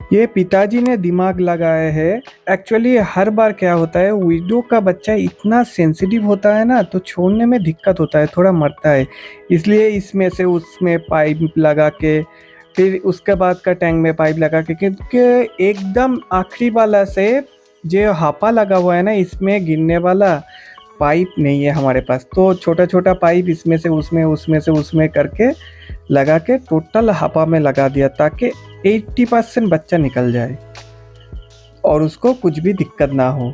ये पिताजी ने दिमाग लगाया है। एक्चुअली हर बार क्या होता है, विडो का बच्चा इतना सेंसिटिव होता है ना, तो छोड़ने में दिक्कत होता है, थोड़ा मरता है। इसलिए इसमें से उसमें पाइप लगा के, फिर उसके बाद का टैंक में पाइप लगा के, क्योंकि एकदम आखिरी वाला से जो हापा लगा हुआ है ना, इसमें गिरने वाला पाइप नहीं है हमारे पास। तो छोटा छोटा पाइप इसमें से उसमें, उसमें से उसमें करके लगा के टोटल हापा में लगा दिया, ताकि 80% बच्चा निकल जाए और उसको कुछ भी दिक्कत ना हो।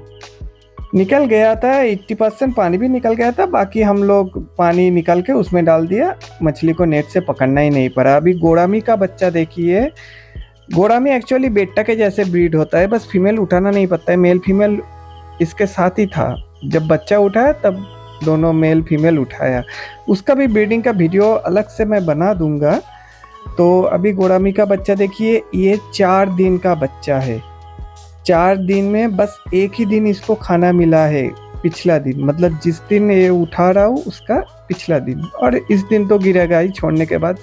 निकल गया था 80%, पानी भी निकल गया था। बाकी हम लोग पानी निकल के उसमें डाल दिया, मछली को नेट से पकड़ना ही नहीं पड़ा। अभी गोरामी का बच्चा देखिए। गोरामी एक्चुअली बेटा के जैसे ब्रीड होता है, बस फीमेल उठाना नहीं पड़ता है। मेल फीमेल इसके साथ ही था। जब बच्चा उठाया तब दोनों मेल फीमेल उठाया। उसका भी ब्रीडिंग का वीडियो अलग से मैं बना दूंगा। तो अभी गोरामी का बच्चा देखिए, ये 4 दिन का बच्चा है। 4 दिन में बस एक ही दिन इसको खाना मिला है, पिछला दिन, मतलब जिस दिन ये उठा रहा हूँ उसका पिछला दिन, और इस दिन तो गिरेगा ही छोड़ने के बाद।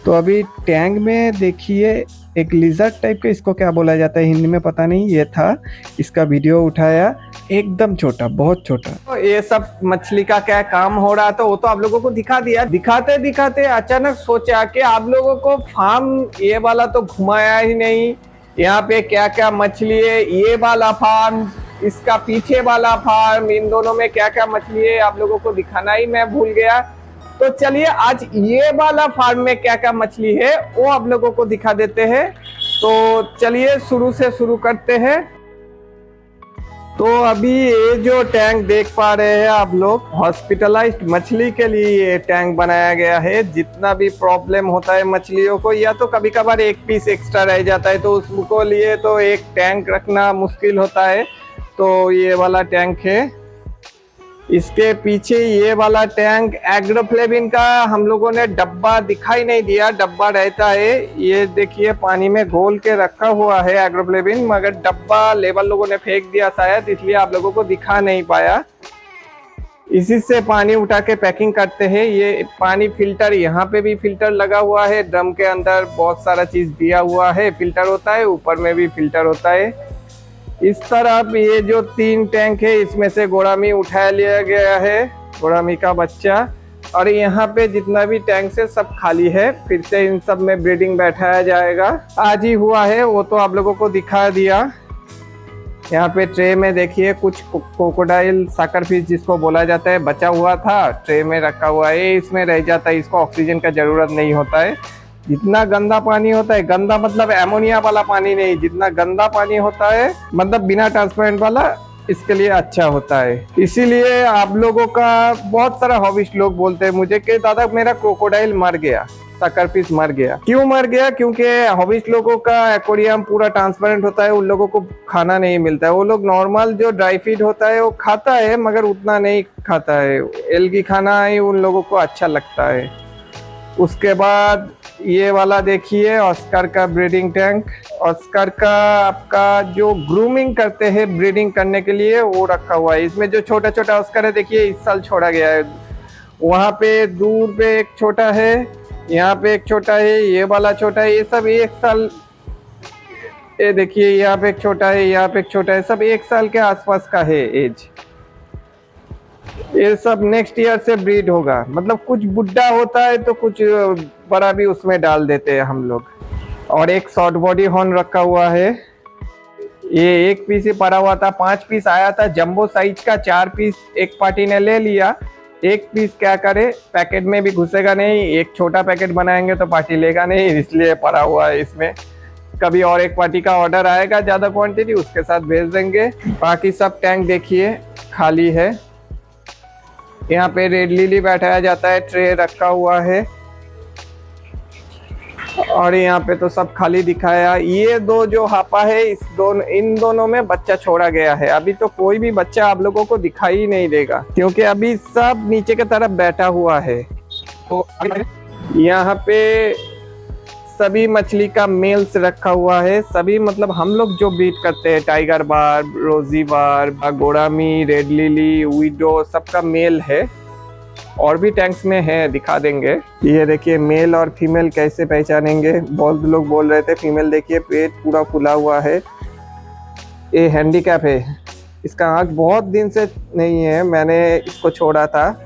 तो अभी टैंक में देखिए एक लिजर्ड टाइप का, इसको क्या बोला जाता है हिंदी में पता नहीं, ये था। इसका वीडियो उठाया, एकदम छोटा, बहुत छोटा। तो ये सब मछली का क्या काम हो रहा था वो तो आप लोगों को दिखा दिया। दिखाते दिखाते अचानक सोचा कि आप लोगों को फार्म ये वाला तो घुमाया ही नहीं, यहाँ पे क्या क्या मछली है, ये वाला फार्म, इसका पीछे वाला फार्म, इन दोनों में क्या क्या मछली है आप लोगों को दिखाना ही मैं भूल गया। तो चलिए आज ये वाला फार्म में क्या क्या मछली है वो आप लोगों को दिखा देते हैं। तो चलिए शुरू से शुरू करते हैं। तो अभी ये जो टैंक देख पा रहे हैं आप लोग, हॉस्पिटलाइज्ड मछली के लिए ये टैंक बनाया गया है। जितना भी प्रॉब्लम होता है मछलियों को, या तो कभी कभार एक पीस एक्स्ट्रा रह जाता है, तो उसको लिए तो एक टैंक रखना मुश्किल होता है। तो ये वाला टैंक है। इसके पीछे ये वाला टैंक एग्रोफ्लेविन का हम लोगों ने डब्बा दिखाई नहीं दिया, डब्बा रहता है। ये देखिए पानी में घोल के रखा हुआ है एग्रोफ्लेविन, मगर डब्बा लेबर लोगों ने फेंक दिया शायद, इसलिए आप लोगों को दिखा नहीं पाया। इसी से पानी उठा के पैकिंग करते हैं। ये पानी फिल्टर, यहाँ पे भी फिल्टर लगा हुआ है, ड्रम के अंदर बहुत सारा चीज दिया हुआ है, फिल्टर होता है, ऊपर में भी फिल्टर होता है। इस तरफ ये जो 3 टैंक है, इसमें से गोरामी उठा लिया गया है, गोरामी का बच्चा। और यहाँ पे जितना भी टैंक है सब खाली है, फिर से इन सब में ब्रीडिंग बैठाया जाएगा। आज ही हुआ है, वो तो आप लोगों को दिखा दिया। यहाँ पे ट्रे में देखिए कुछ क्रोकोडाइल साकर फिश जिसको बोला जाता है बचा हुआ था, ट्रे में रखा हुआ है। इसमें रह जाता है, इसको ऑक्सीजन का जरूरत नहीं होता है। जितना गंदा पानी होता है, गंदा मतलब एमोनिया वाला पानी नहीं, जितना गंदा पानी होता है मतलब बिना ट्रांसपेरेंट वाला, इसके लिए अच्छा होता है। इसीलिए आप लोगों का बहुत सारा हॉबिस्ट लोग बोलते हैं मुझे कि दादा मेरा क्रोकोडाइल मर गया, साकर फिश मर गया। क्यों मर गया? क्योंकि हॉबिस्ट लोगों का एक्वेरियम पूरा ट्रांसपेरेंट होता है, उन लोगों को खाना नहीं मिलता है। वो लोग नॉर्मल जो ड्राई फीड होता है वो खाता है, मगर उतना नहीं खाता है। एल्गी खाना ही उन लोगों को अच्छा लगता है। उसके बाद ये वाला देखिए ऑस्कर का ब्रीडिंग टैंक। ऑस्कर का आपका जो ग्रूमिंग करते हैं ब्रीडिंग करने के लिए, वो रखा हुआ है। इसमें जो छोटा छोटा ऑस्कर है देखिए, इस साल छोड़ा गया है। वहाँ पे दूर पे एक छोटा है, यहाँ पे एक छोटा है, ये वाला छोटा है। ये सब 1 साल, ये देखिए यहाँ पे एक छोटा है, यहाँ पे एक छोटा है, सब 1 साल के आसपास का है एज। ये सब नेक्स्ट ईयर से ब्रीड होगा। मतलब कुछ बुढ़ा होता है तो कुछ बड़ा भी उसमें डाल देते हैं हम लोग। और एक शॉर्ट बॉडी हॉर्न रखा हुआ है। ये 1 पीस ही पड़ा हुआ था, 5 पीस आया था जंबो साइज का, 4 पीस एक पार्टी ने ले लिया। 1 पीस क्या करे, पैकेट में भी घुसेगा नहीं, एक छोटा पैकेट बनाएंगे तो पार्टी लेगा नहीं, इसलिए पड़ा हुआ है इसमें। कभी और एक पार्टी का ऑर्डर आएगा ज्यादा क्वांटिटी, उसके साथ भेज देंगे। बाकी सब टैंक देखिए खाली है। यहाँ पे रेड लिली बैठाया जाता है, ट्रे रखा हुआ है। और यहाँ पे तो सब खाली दिखाया। ये 2 जो हापा है, इन दोनों में बच्चा छोड़ा गया है। अभी तो कोई भी बच्चा आप लोगों को दिखाई नहीं देगा, क्योंकि अभी सब नीचे की तरफ बैठा हुआ है। तो यहाँ पे सभी मछली का मेल्स रखा हुआ है। सभी मतलब हम लोग जो ब्रीड करते हैं, टाइगर बार, रोजी बार, गोरामी, रेड लिली, विडो, सबका मेल है। और भी टैंक्स में है, दिखा देंगे। ये देखिए मेल और फीमेल कैसे पहचानेंगे। बहुत लोग बोल रहे थे फीमेल देखिए पेट पूरा फुला हुआ है, ये हैंडीकैप है। इसका आँख बहुत दिन से नहीं है, मैंने इसको छोड़ा था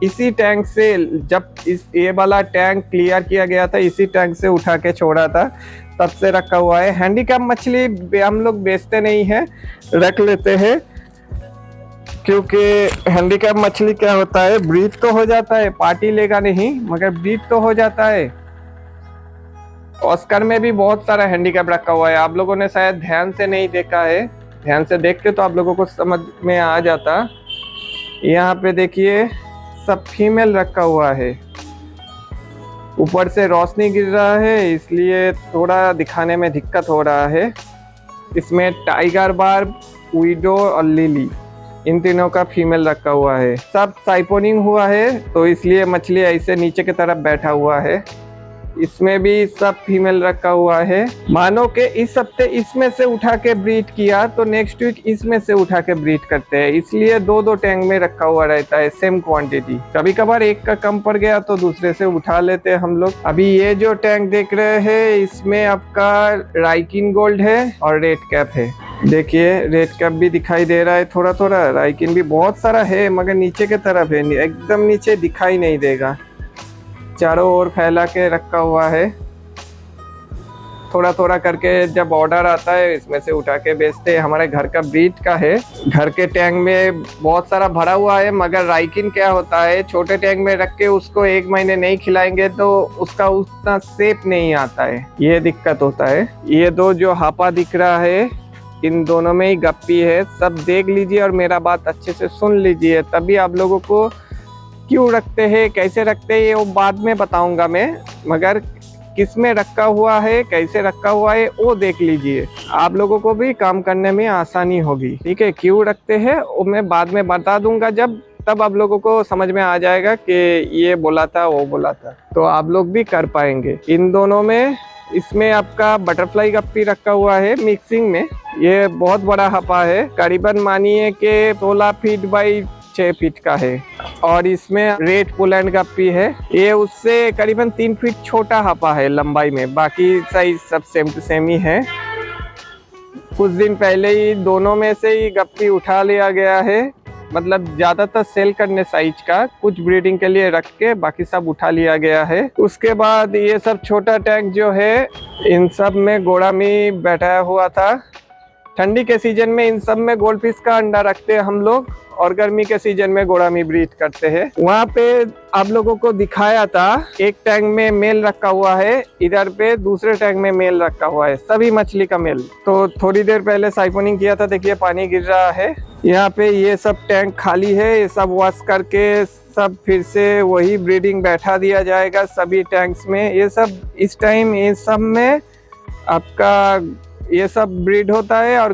इसी टैंक से। जब ये वाला टैंक क्लियर किया गया था इसी टैंक से उठा के छोड़ा था, तब से रखा हुआ है। हैंडीकैप मछली हम लोग बेचते नहीं हैं, रख लेते हैं, क्योंकि हैंडीकैप मछली क्या होता है, ब्रीड तो हो जाता है, पार्टी लेगा नहीं मगर ब्रीड तो हो जाता है। ऑस्कर में भी बहुत सारा हैंडीकैप रखा हुआ है, आप लोगों ने शायद ध्यान से नहीं देखा है, ध्यान से देखते तो आप लोगों को समझ में आ जाता। यहाँ पे देखिए सब फीमेल रखा हुआ है, ऊपर से रोशनी गिर रहा है इसलिए थोड़ा दिखाने में दिक्कत हो रहा है। इसमें टाइगर बार्ब, विडो और लिली, इन तीनों का फीमेल रखा हुआ है। सब साइपोनिंग हुआ है तो इसलिए मछली ऐसे नीचे की तरफ बैठा हुआ है। इसमें भी सब फीमेल रखा हुआ है। मानो कि इस हफ्ते इसमें से उठा के ब्रीड किया तो नेक्स्ट वीक इसमें से उठा के ब्रीड करते हैं, इसलिए दो दो टैंक में रखा हुआ रहता है सेम क्वांटिटी। कभी कभार एक का कम पड़ गया तो दूसरे से उठा लेते हैं हम लोग। अभी ये जो टैंक देख रहे हैं इसमें आपका राइकिन गोल्ड है और रेड कैप है। देखिए रेड कैप भी दिखाई दे रहा है थोड़ा थोड़ा, राइकिन भी बहुत सारा है मगर नीचे की तरफ है, एकदम नीचे दिखाई नहीं देगा, चारों ओर फैला के रखा हुआ है। थोड़ा थोड़ा करके जब ऑर्डर आता है इसमें से उठा के बेचते हैं। हमारे घर का ब्रीड का है, घर के टैंक में बहुत सारा भरा हुआ है, मगर राइकिन क्या होता है छोटे टैंक में रख के उसको 1 महीने नहीं खिलाएंगे तो उसका उतना शेप नहीं आता है, ये दिक्कत होता है। ये दो जो हापा दिख रहा है इन दोनों में ही गप्पी है, सब देख लीजिए और मेरा बात अच्छे से सुन लीजिए, तभी आप लोगों को क्यों रखते हैं कैसे रखते हैं ये वो बाद में बताऊंगा मैं, मगर किस में रखा हुआ है कैसे रखा हुआ है वो देख लीजिए, आप लोगों को भी काम करने में आसानी होगी। ठीक है, क्यों रखते हैं वो मैं बाद में बता दूंगा, जब तब आप लोगों को समझ में आ जाएगा कि ये बोला था वो बोला था, तो आप लोग भी कर पाएंगे। इन दोनों में इसमें आपका बटरफ्लाई गप्पी रखा हुआ है मिक्सिंग में, ये बहुत बड़ा हपा है, करीबन मानिए कि 16 फीट बाई 6 फीट का है। और इसमें रेड पोलैंड गप्पी है, ये उससे करीबन 3 फीट छोटा हपा है लंबाई में, बाकी साइज सब सेम टू सेम ही है। कुछ दिन पहले ही दोनों में से ही गप्पी उठा लिया गया है, मतलब ज्यादातर सेल करने साइज का, कुछ ब्रीडिंग के लिए रख के बाकी सब उठा लिया गया है। उसके बाद ये सब छोटा टैंक जो है इन सब में गोड़ामी बैठाया हुआ था। ठंडी के सीजन में इन सब में गोल्ड फिश का अंडा रखते हैं हम लोग, और गर्मी के सीजन में गोड़ामी ब्रीड करते हैं। वहाँ पे आप लोगों को दिखाया था एक टैंक में मेल रखा हुआ है, इधर पे दूसरे टैंक में मेल रखा हुआ है, सभी मछली का मेल। तो थोड़ी देर पहले साइपोनिंग किया था, देखिए पानी गिर रहा है। यहाँ पे ये सब टैंक खाली है, ये सब वॉश करके सब फिर से वही ब्रीडिंग बैठा दिया जाएगा सभी टैंक्स में। ये सब इस टाइम ये सब में आपका ये सब ब्रीड होता है, और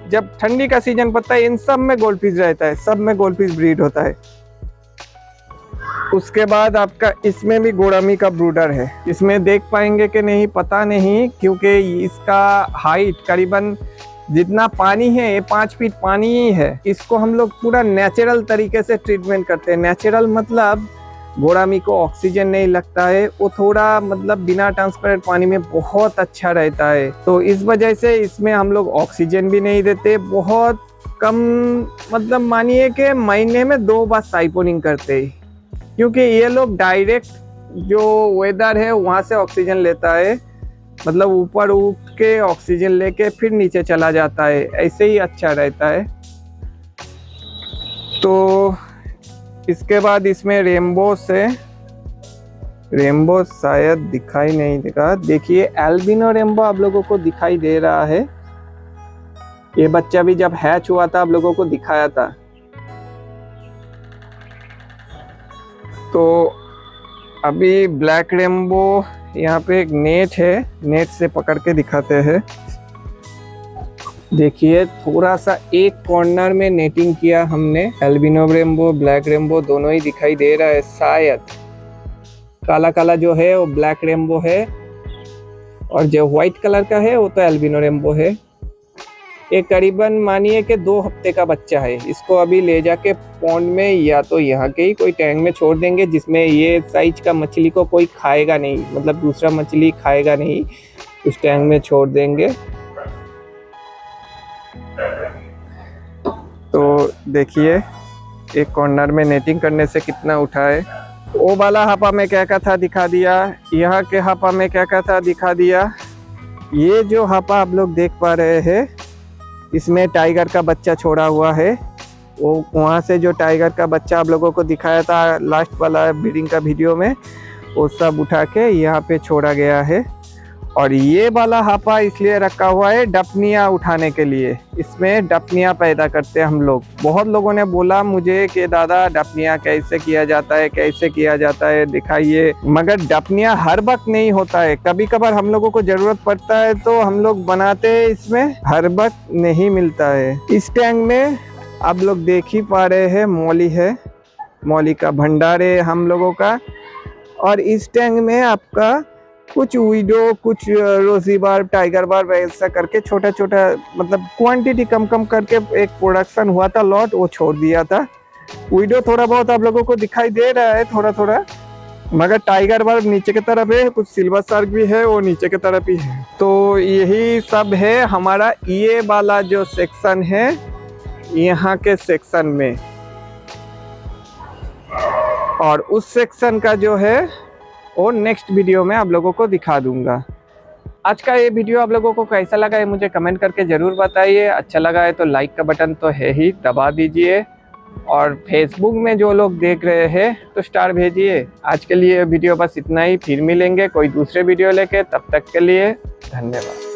जब ठंडी का सीजन पड़ता है इन सब में गोल्ड फिश रहता है, सब में गोल्ड फिश ब्रीड होता है। उसके बाद आपका इसमें भी गोड़ामी का ब्रूडर है, इसमें देख पाएंगे कि नहीं पता नहीं, क्योंकि इसका हाइट करीबन जितना पानी है ये 5 फीट पानी ही है। इसको हम लोग पूरा नेचुरल तरीके से ट्रीटमेंट करते हैं। नेचुरल मतलब गोड़ामी को ऑक्सीजन नहीं लगता है, वो थोड़ा मतलब बिना ट्रांसपेरेंट पानी में बहुत अच्छा रहता है, तो इस वजह से इसमें हम लोग ऑक्सीजन भी नहीं देते, बहुत कम, मतलब मानिए कि महीने में 2 बार साइपोनिंग करते हैं, क्योंकि ये लोग डायरेक्ट जो वेदर है वहाँ से ऑक्सीजन लेता है, मतलब ऊपर उठ के ऑक्सीजन लेके फिर नीचे चला जाता है, ऐसे ही अच्छा रहता है। तो इसके बाद इसमें रेनबो शायद दिखाई नहीं देगा, देखिए एल्बिनो रेनबो आप लोगों को दिखाई दे रहा है। ये बच्चा भी जब हैच हुआ था आप लोगों को दिखाया था। तो अभी ब्लैक रेनबो यहाँ पे एक नेट है, नेट से पकड़ के दिखाते हैं। देखिए थोड़ा सा एक कॉर्नर में नेटिंग किया हमने। एल्बिनो रेनबो ब्लैक रेनबो दोनों ही दिखाई दे रहा है, शायद काला काला जो है वो ब्लैक रेनबो है, और जो व्हाइट कलर का है वो तो एल्बिनो रेनबो है। ये करीबन मानिए कि 2 हफ्ते का बच्चा है। इसको अभी ले जाके पॉन्ड में या तो यहाँ के ही कोई टैंक में छोड़ देंगे, जिसमें ये साइज का मछली को कोई खाएगा नहीं, मतलब दूसरा मछली खाएगा नहीं, उस टैंक में छोड़ देंगे। तो देखिए एक कॉर्नर में नेटिंग करने से कितना उठा है। वो वाला हापा में क्या क्या था दिखा दिया, यहाँ के हापा में क्या क्या था दिखा दिया। ये जो हापा आप लोग देख पा रहे हैं, इसमें टाइगर का बच्चा छोड़ा हुआ है। वो वहाँ से जो टाइगर का बच्चा आप लोगों को दिखाया था लास्ट वाला ब्रीडिंग का वीडियो में, वो सब उठा के यहाँ पे छोड़ा गया है। और ये वाला हापा इसलिए रखा हुआ है डपनिया उठाने के लिए। इसमें डपनिया पैदा करते हैं हम लोग। बहुत लोगों ने बोला मुझे कि दादा डपनिया कैसे किया जाता है, कैसे किया जाता है दिखाइए, मगर डपनिया हर वक्त नहीं होता है, कभी कभार हम लोगों को जरूरत पड़ता है तो हम लोग बनाते हैं, इसमें हर वक्त नहीं मिलता है। इस टैंक में आप लोग देख ही पा रहे हैं मौली है, मौली का भंडार है हम लोगों का। और इस टैंक में आपका कुछ विडो, कुछ रोजी बार, टाइगर बार, वैसा करके छोटा छोटा, मतलब क्वांटिटी कम कम करके एक प्रोडक्शन हुआ था लॉट, वो छोड़ दिया था। विडो थोड़ा बहुत आप लोगों को दिखाई दे रहा है थोड़ा थोड़ा, मगर टाइगर बार नीचे की तरफ है, कुछ सिल्वर शार्क भी है वो नीचे की तरफ ही है। तो यही सब है हमारा ये वाला जो सेक्शन है यहाँ के सेक्शन में। और उस सेक्शन का जो है वो नेक्स्ट वीडियो में आप लोगों को दिखा दूंगा। आज का ये वीडियो आप लोगों को कैसा लगा है मुझे कमेंट करके ज़रूर बताइए। अच्छा लगा है तो लाइक का बटन तो है ही, दबा दीजिए। और फेसबुक में जो लोग देख रहे हैं तो स्टार भेजिए। आज के लिए वीडियो बस इतना ही, फिर मिलेंगे कोई दूसरे वीडियो लेके, तब तक के लिए धन्यवाद।